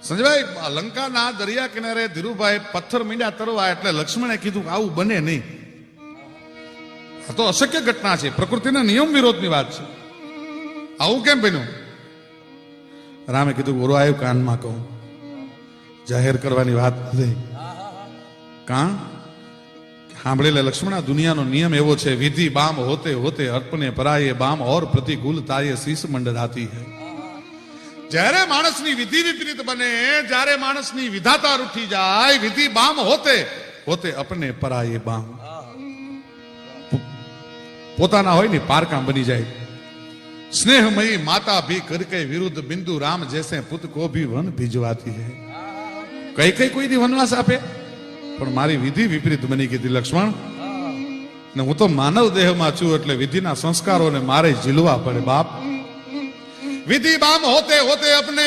સંજયભાઈ, લંકાના દરિયા કિનારે ધીરુભાઈ પથ્થર મીંડ્યા તરવા એટલે લક્ષ્મણે કીધું કે આવું બને નહીં, આ તો અશક્ય ઘટના છે, પ્રકૃતિના નિયમ વિરોધની વાત છે, આવું કેમ બન્યું? રામે કીધું ઓરો આવ્યું કાનમાં કહું, જાહેર કરવાની વાત નથી. કાં સાંભળેલા લક્ષ્મણા, દુનિયાનો નિયમ એવો છે, વિધિ બામ હોતે હોતે અર્પણે પરાયે બામ ઓર પ્રતિકૂલ તાયે શીશ મંડરાતી હૈ. જ્યારે માણસની વિધિ વિપરીત બને, જ્યારે માણસની વિધાતા રૂઠી જાય, વિધિ બામ હોતે હોતે અપને પરાયે બામ, પોતાના હોય ને પારકા બની જાય. स्नेहमयी माता भी करके विरुद्ध बिंदु राम जैसे पुत को भी वन भिजवाती है. कई कई कोई दी वनवास आपे, પણ મારી વિધિ વિપરીત બની ગઈ લક્ષ્મણ, ને હું તો માનવ દેહમાં છું એટલે વિધિના સંસ્કારોને મારે ઝીલવા પડે બાપ. વિધિ બામ હોતે હોતે અપને